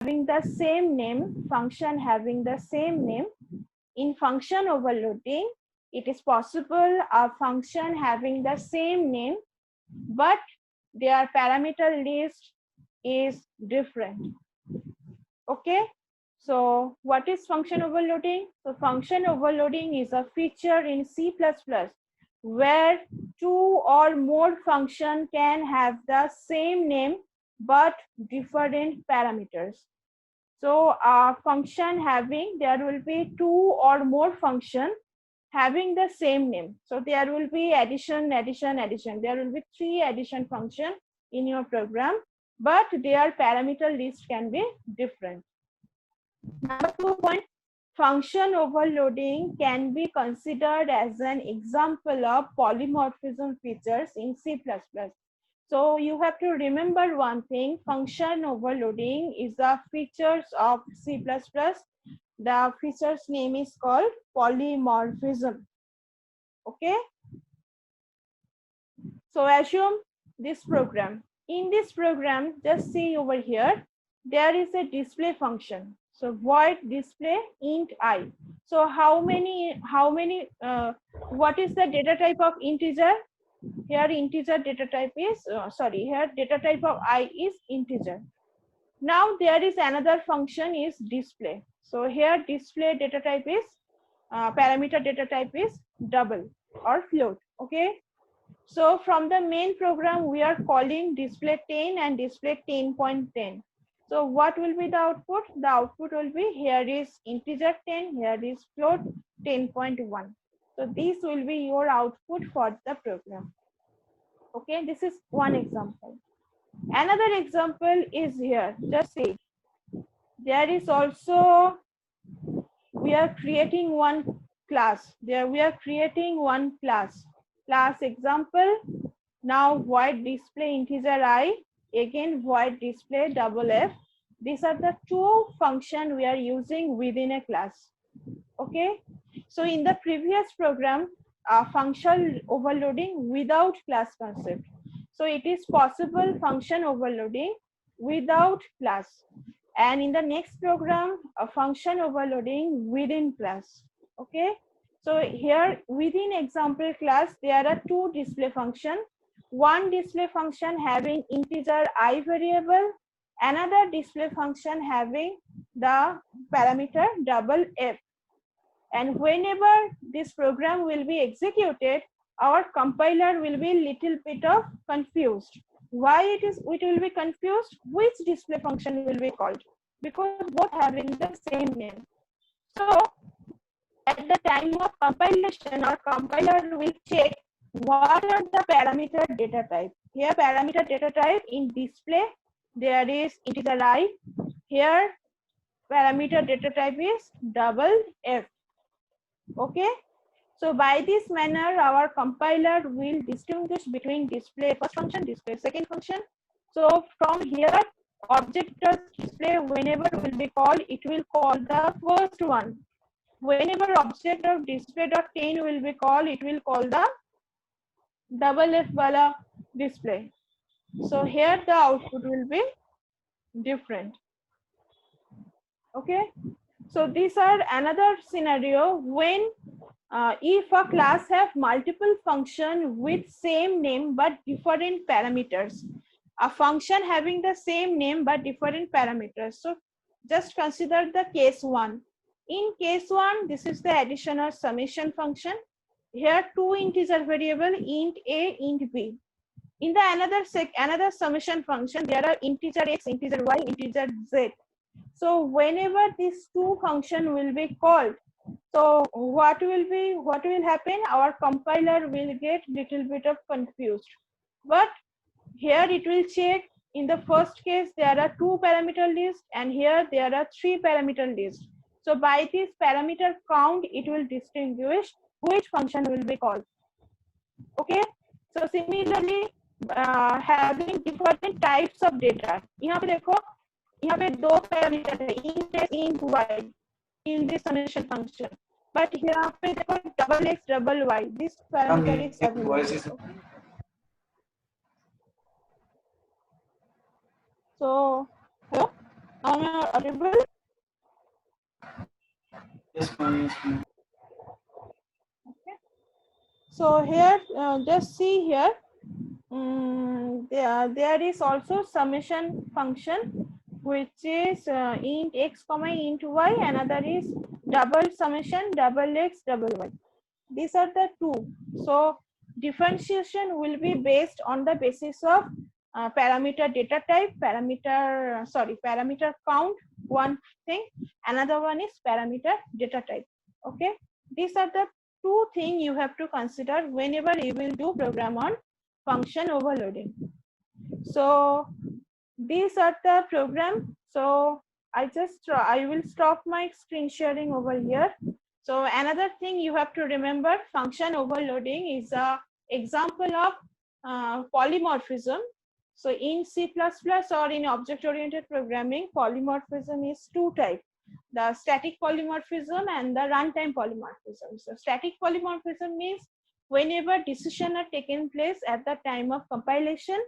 having the same name, function having the same name. In function overloading, it is possible a function having the same name, but their parameter list is different. Okay, so what is function overloading? So function overloading is a feature in C++ where two or more function can have the same name but different parameters. So a function having, there will be two or more function having the same name. So there will be addition, addition, addition. There will be 3 addition function in your program, but their parameter list can be different. Number 2 point, function overloading can be considered as an example of polymorphism features in C++. So you have to remember one thing, function overloading is the features of C++. The features name is called polymorphism. Okay. So assume this program. In this program, just see over here, there is a display function. So void display int I. So what is the data type of integer? Here integer data type is, here data type of I is integer. Now there is another function is display. So here display data type is, parameter data type is double or float. Okay. So from the main program, we are calling display 10 and display 10.10. So what will be the output? The output will be, here is integer 10, here is float 10.1. So this will be your output for the program. Okay, this is one example. Another example is here. Just see. There is also, we are creating one class. There we are creating one class. Class example. Now void display integer I, again void display double F. These are the two functions we are using within a class. Okay. So in the previous program, function overloading without class concept. So it is possible function overloading without class. And in the next program, a function overloading within class. Okay. So here within example class, there are two display function. One display function having integer I variable, another display function having the parameter double F. And whenever this program will be executed, our compiler will be little bit of confused. Why it will be confused? Which display function will be called? Because both having the same name. So at the time of compilation, our compiler will check what are the parameter data type. Here parameter data type in display, there is integer I. Here parameter data type is double F. Okay. So by this manner, our compiler will distinguish between display first function, display second function. So from here, object display, whenever will be called, it will call the first one. Whenever object of display.10 will be called, it will call the double F wala display. So here the output will be different. Okay. So these are another scenario when if a class have multiple function with same name but different parameters. A function having the same name but different parameters. So just consider the case 1. In case 1, this is the addition or summation function. Here two integer variable int a, int b. In the another summation function, there are integer x, integer y, integer z. So whenever these two function will be called, so what will happen? Our compiler will get little bit of confused. But here it will check, in the first case there are 2 parameter list and here there are 3 parameter list. So by this parameter count, it will distinguish which function will be called. Okay. So similarly, having different types of data. यहाँ पे देखो, यहाँ पे 2 parameter है, int x, int y in this summation function. But here पे देखो double x, double y. This parameter is available. So, hello. Am I audible? Yes, ma'am. Yes, ma'am. Okay. So here, just see here. There is also summation function, which is int x comma int y. Another is double summation double x double y. These are the two. So differentiation will be based on the basis of parameter data type, parameter count, one thing. Another one is parameter data type. Okay, these are the two things you have to consider whenever you will do program on function overloading. So these are the program. So I will stop my screen sharing over here. So another thing you have to remember, function overloading is a example of polymorphism. So in C++ or in object-oriented programming, polymorphism is two types: the static polymorphism and the runtime polymorphism. So static polymorphism means whenever decisions are taken place at the time of compilation,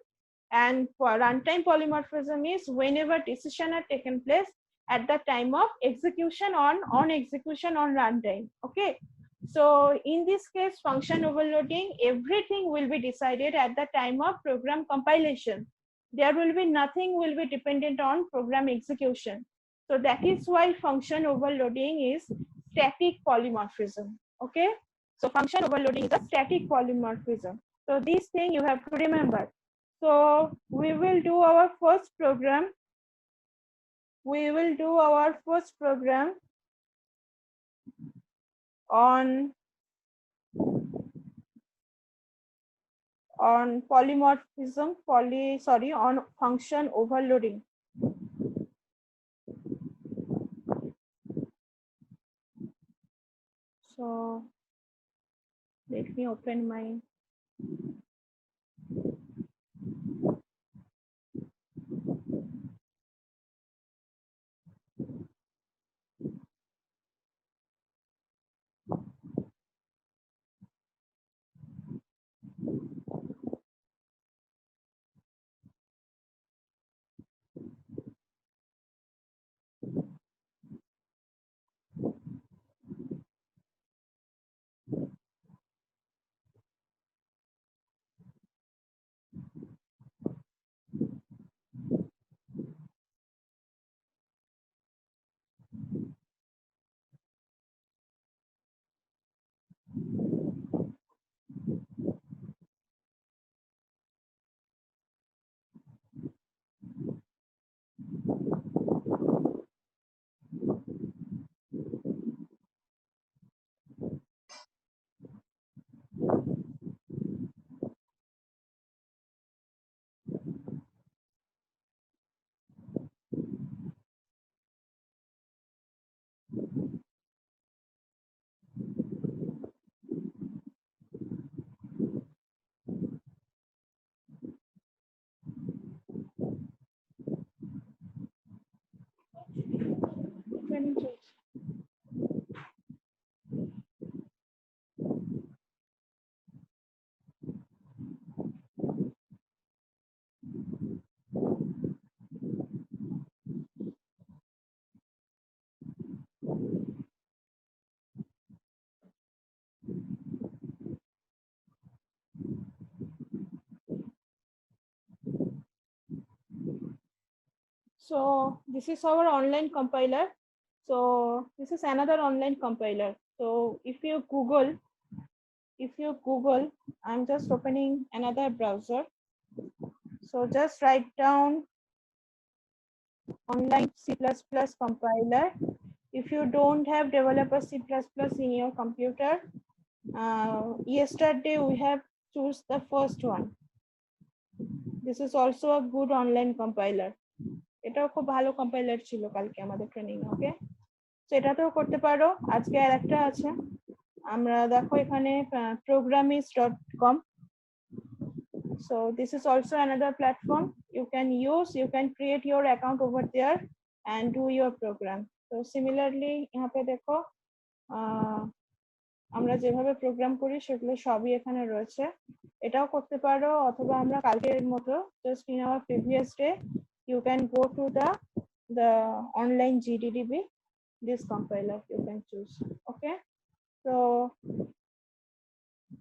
and for runtime polymorphism is whenever decisions are taken place at the time of execution on execution on runtime. Okay, so in this case, function overloading, everything will be decided at the time of program compilation. There will be nothing will be dependent on program execution. So that is why function overloading is static polymorphism. Okay, so function overloading is a static polymorphism. So this thing you have to remember. So we will do our first program. We will do our first program on polymorphism, on function overloading. So let me open my training chart. So this is our online compiler. So this is another online compiler. So if you Google, I'm just opening another browser. So just write down online C++ compiler. If you don't have developer C++ in your computer, yesterday we have choose the first one. This is also a good online compiler. এটাও খুব ভালো compiler ছিল কালকে আমাদের training. ওকে, তো এটাতেও করতে পারো। আজকে আর একটা আছে, আমরা দেখো এখানে programmist.com. So this is also another platform you can use. You can create your account over there and do your program. So similarly यहाँ पे देखो আমরা যেভাবে প্রোগ্রাম করি সেগুলো সবই এখানে রয়েছে। এটাও করতে পারো, অথবা আমরা কালকের মতো just in our previous day you can go to the the online GDDB, this compiler you can choose. Okay, so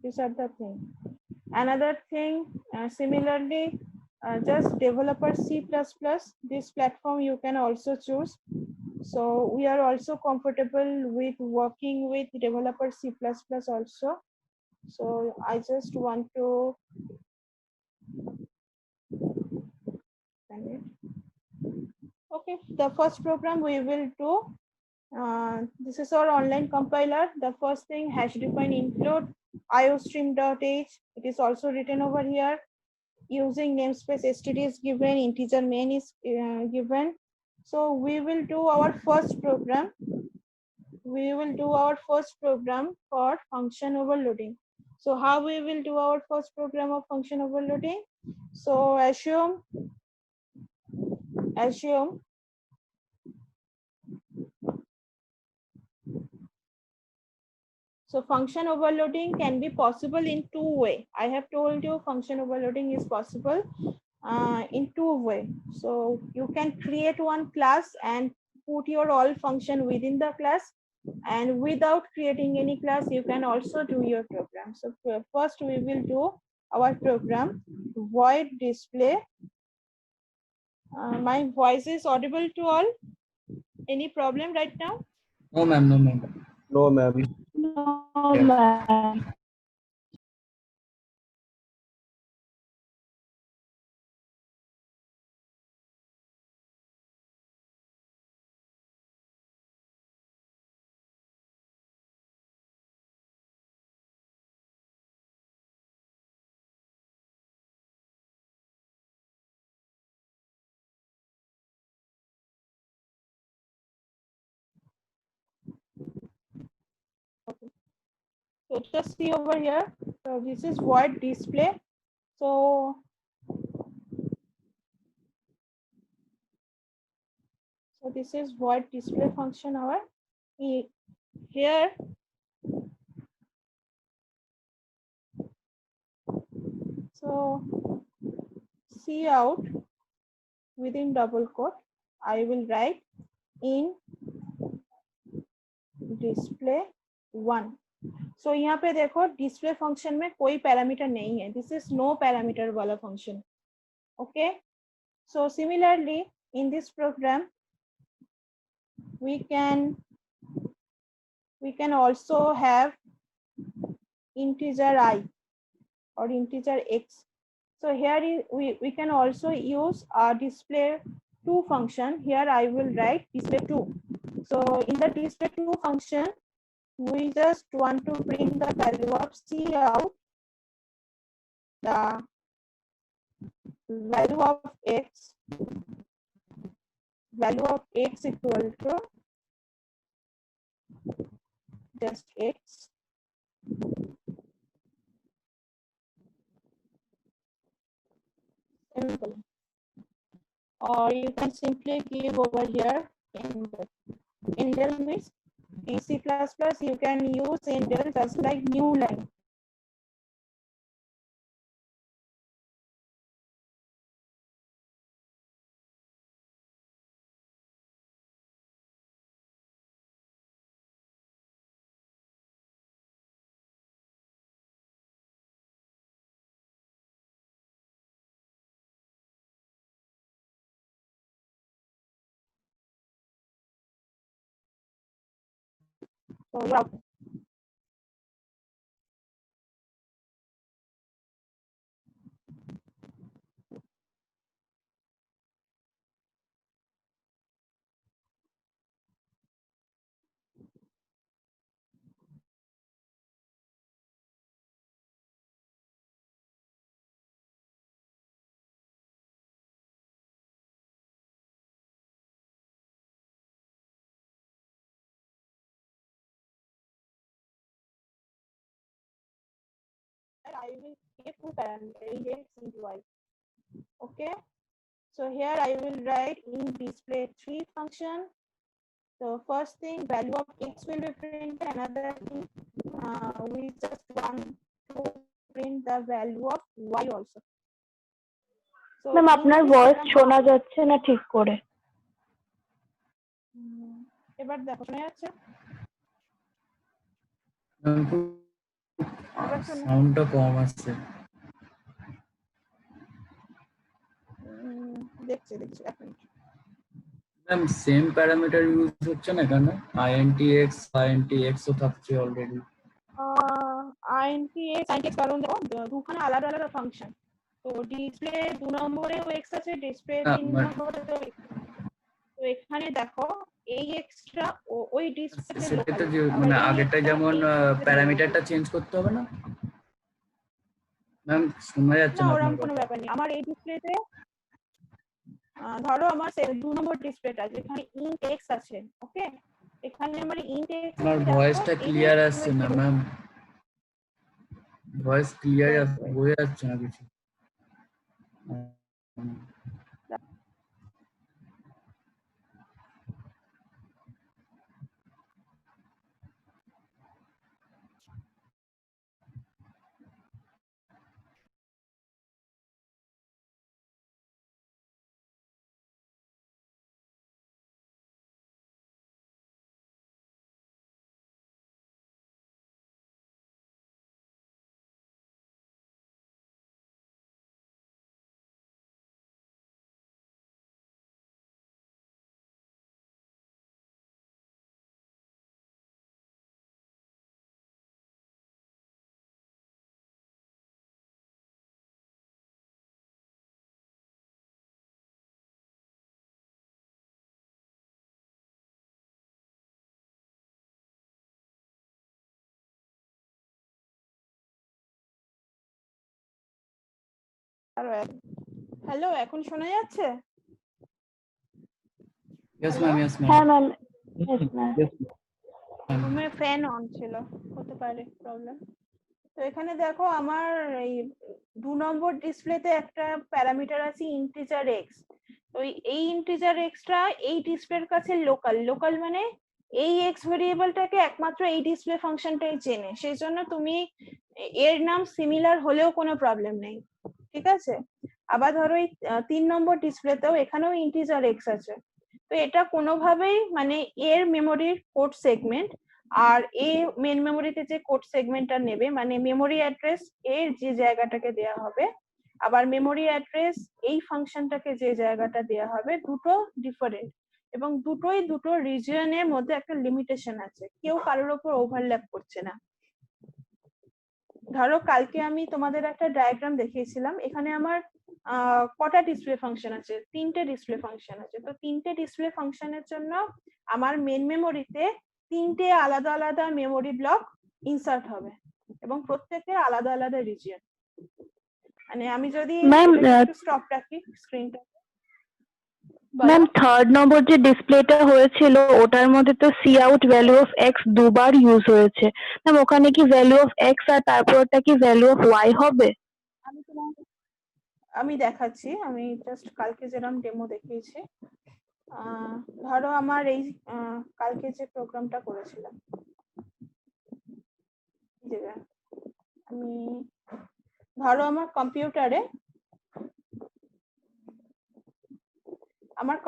these are the thing. Another thing, similarly, just developer C++, this platform you can also choose. So we are also comfortable with working with developer C++ also. So I just want to okay, the first program we will do, this is our online compiler. The first thing, hash define include iostream.h. It is also written over here. Using namespace std is given, integer main is given. So we will do our first program. We will do our first program for function overloading. So how we will do our first program of function overloading? So assume so function overloading can be possible in two ways. I have told you function overloading is possible in two ways. So you can create one class and put your all function within the class, and without creating any class you can also do your program. So first we will do our program, void display. My voice is audible to all? Any problem right now? No, ma'am. No, ma'am. No, ma'am. No, ma'am. So just see over here. So this is void display. So this is void display function our here. So see out within double quote, I will write in display one. So यहाँ पे देखो display function में कोई parameter नहीं है. This is no parameter वाला function. Okay. So similarly in this program we can also have integer I or integer x. So here we can also use our display 2 function. Here I will write display 2. So in the display 2 function, we just want to print the value of cout, the value of x equal to just x. Simple. Or you can simply give over here endl means in C++ you can use endl just like new line. So yeah. I will give two parameters x into y. Okay. So here I will write in display 3 function. So first thing, value of x will be printed. Another thing, we just want to print the value of y also. So ma'am আপনার voice শোনা যাচ্ছে না ঠিক করে। এবার দেখো শোনা যাচ্ছে? এবার শোনো। সাউন্ডটা কম আসছে। দেখছি এক minute. Ma'am same parameter use হচ্ছে না কেন? INTX ও থাকছে অলরেডি। INTX কারণ দেখো দুখানে আলাদা আলাদা ফাংশন। তো ডিসপ্লে 2 নম্বরেও x আছে, ডিসপ্লে 3 নম্বরেও x। তো এখানে দেখো এই এক্সট্রা ওই ডিসপ্লেতে লোকাল, সেটা যে আবার মানে এই আগেরটা এক্সট্রা যেমন এই ডিসপ্লেতে লোকাল। প্যারামিটারটা চেঞ্জ করতে হবে না ম্যাম? শোনা যাচ্ছে না না ওরকম আপনার কোনো কথা। ব্যাপার নেই। আমার এই ডিসপ্লেতে ধরো আমার 2 নম্বর ডিসপ্লেটা যেখানে ইন্ট এক্স আছে, ওকে, এখানে আমার ইন্ট এক্স আপনার আছে, দেখো ভয়েসটা এই যে ক্লিয়ার আসছে না ম্যাম, ভয়েস ক্লিয়ার বোঝা যাচ্ছে না কিছু। হ্যালো, এখন শোনা যাচ্ছে? Yes hello, ma'am, yes ma'am. হ্যাঁ ম্যাম, yes ma'am. রুমে ফ্যান অন ছিল, হতে পারে প্রবলেম। তো এখানে দেখো আমার এই 2 নম্বর ডিসপ্লেতে একটা প্যারামিটার আছে ইন্টিজার এক্স। তো এই ইন্টিজার এক্সটা এই ডিসপ্লের কাছে লোকাল মানে এই এক্স ভেরিয়েবলটাকে একমাত্র এই ডিসপ্লে ফাংশনটাই চেনে, সেই জন্য তুমি এর নাম সিমিলার হলেও কোনো প্রবলেম নেই, ঠিক আছে? আবার ধরো এই 3 নম্বর ডিসপ্লেতেও এখানেও ইন্টিজার এক্স আছে। তো এটা কোনোভাবেই মানে এর মেমোরির কোড সেগমেন্ট আর এই মেন মেমোরিতে যে কোড সেগমেন্টটা নেবে মানে মেমোরি অ্যাড্রেস এর যে জায়গাটাকে দেয়া হবে, আবার মেমোরি অ্যাড্রেস এই ফাংশনটাকে যে জায়গাটা দেয়া হবে, দুটো ডিফারেন্ট এবং দুটোই দুটো রিজিয়নের মধ্যে একটা লিমিটেশন আছে, কেউ কারোর উপর ওভারল্যাপ করছে না। ধরো কালকে আমি তোমাদের একটা ডায়াগ্রাম দেখিয়েছিলাম, এখানে আমার কটা ডিসপ্লে ফাংশন আছে? 3টে ডিসপ্লে ফাংশন আছে। তো 3টে ডিসপ্লে ফাংশনের জন্য আমার মেন মেমোরিতে 3টে আলাদা আলাদা মেমোরি ব্লক ইনসার্ট হবে এবং প্রত্যেকের আলাদা আলাদা রিজিয়ন। মানে আমি যদি ম্যাম, একটু স্টপ রাখি স্ক্রিনটা। ম্যাম থার্ড নম্বর যে ডিসপ্লেটা হয়েছিল ওটার মধ্যে তো cout value of x দুবার ইউজ হয়েছে। ম্যাম ওখানে কি ভ্যালু অফ এক্স আর তারপরটা কি ভ্যালু অফ ওয়াই হবে? আমি দেখাচ্ছি, আমি জাস্ট কালকে যেরকম ডেমো দেখিয়েছি। ধরো আমার এই কালকে যে প্রোগ্রামটা করেছিলাম, আমি ধরো আমার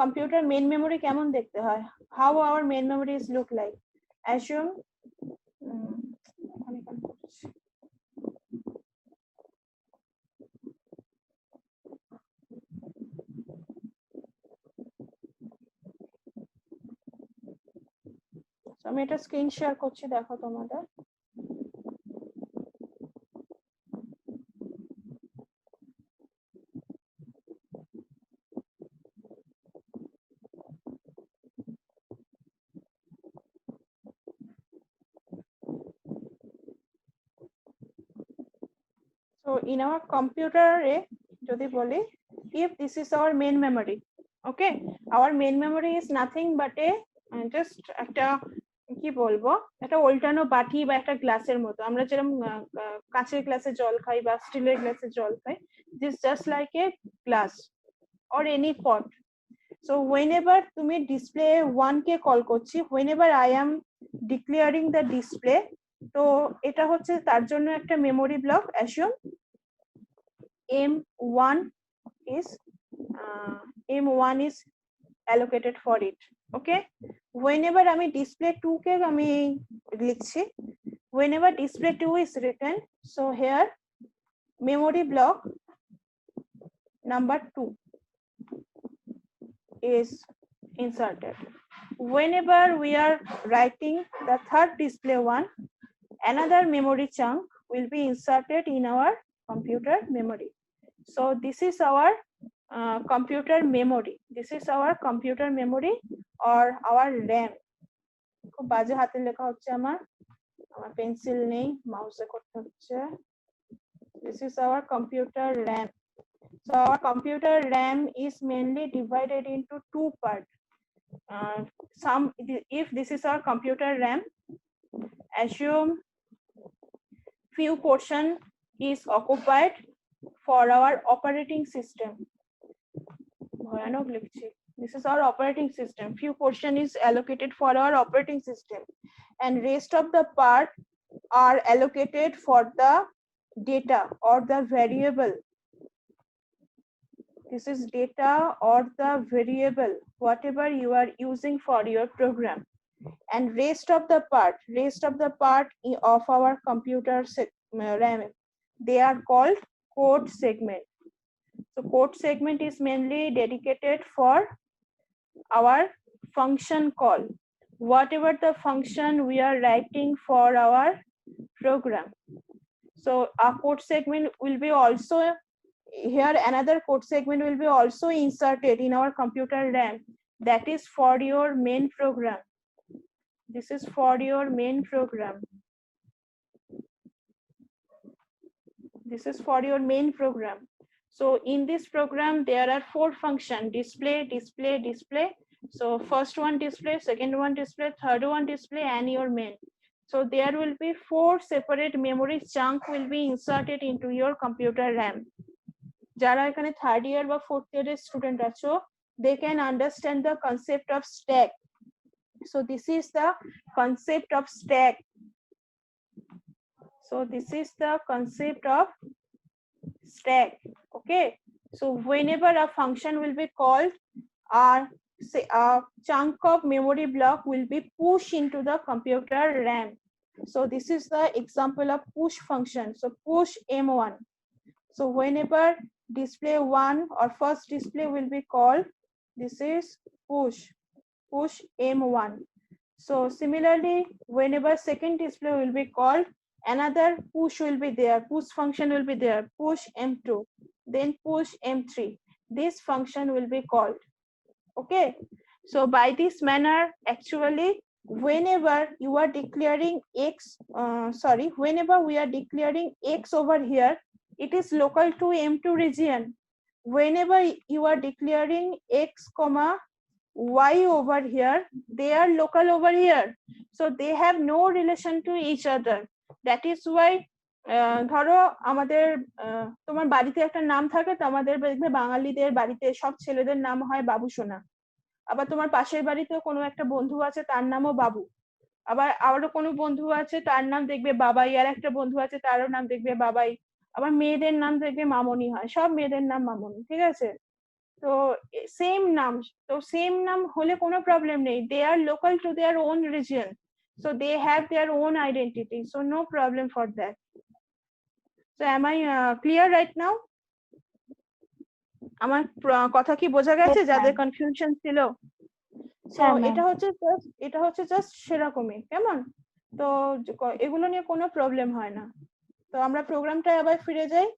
কম্পিউটার মেন মেমোরি কেমন দেখতে হয়, how our main memories look like. Assume আমি এটা স্ক্রিন শেয়ার করছি, দেখো তোমাদের। So in our computer যদি বলি, if this is our main memory, okay, our main memory is nothing but a just একটা কি বলবো, একটা উল্টানো বাটি বা একটা গ্লাসের মতো। আমরা যেরকম কাঁচের গ্লাসে জল খাই বা স্টিলের গ্লাসে জল খাই, this just like a glass or any pot. So whenever তুমি ডিসপ্লে 1 কে কল করছি, whenever I am declaring the display, তো এটা হচ্ছে তার জন্য একটা memory block. Assume M1 is M1 is allocated for it. Okay, whenever আমি display 2 কে আমি লিখছি, whenever display 2 is written, so here memory block number 2 is inserted. Whenever we are writing the third display 1, another memory chunk will be inserted in our computer memory. So this is our computer memory. This is our computer memory or our RAM. খুব বাজে হাতে লেখা হচ্ছে আমার pencil নেই, মাউসে করতে হচ্ছে। This is our computer RAM. So our computer RAM is mainly divided into two parts. If this is our computer RAM, assume few portion is occupied for our operating system. This is our operating system. Few portion is allocated for our operating system, and rest of the part are allocated for the data or the variable. This is data or the variable, whatever you are using for your program. And rest of the part of our computer RAM, they are called code segment. So code segment is mainly dedicated for our function call, whatever the function we are writing for our program. So our code segment will be also here, another code segment will be also inserted in our computer RAM, that is for your main program. This is for your main program. This is for your main program. So in this program there are 4 functions: display, display, display. So first one display, second one display, third one display, and your main. So there will be 4 separate memory chunk will be inserted into your computer RAM. যারা এখানে third year বা fourth ইয়ারের student আছো, they can understand the concept of stack. So this is the concept of stack. So this is the concept of stack. Okay, so whenever a function will be called, a chunk of memory block will be pushed into the computer RAM. So this is the example of push function. So push M1. So whenever display 1 or first display will be called, this is push M1. So similarly, whenever second display will be called, another push will be there, push function will be there, push M2, then push M3. This function will be called. Okay, so by this manner, actually whenever you are declaring whenever we are declaring X over here, it is local to M2 region. Whenever you are declaring X comma Y over here, they are local over here, so they have no relation to each other. That is why ধরো আমাদের তোমার বাড়িতে একটা নাম থাকে, তো আমাদের দেখবে বাঙালিদের বাড়িতে সব ছেলেদের নাম হয় বাবু সোনা। আবার তোমার পাশের বাড়িতেও কোনো একটা বন্ধু আছে, তার নামও বাবু। আবার আরো কোনো বন্ধু আছে, তার নাম দেখবে বাবাই, আর একটা বন্ধু আছে তারও নাম দেখবে বাবাই। আবার মেয়েদের নাম দেখবে মামনি হয়, সব মেয়েদের নাম মামনি, ঠিক আছে? তো সেম নাম, তো সেম নাম হলে কোনো প্রবলেম নেই, they are local to their own region, so they have their own identity, so no problem for that. So am I clear right now? আমার কথা কি বোঝা গেছে? যাদের কনফিউশন ছিল, so এটা হচ্ছে জাস্ট সেরকমই, কেমন? তো এগুলো নিয়ে কোনো প্রবলেম হয় না। তো আমরা প্রোগ্রামটা আবার ফিরে যাই।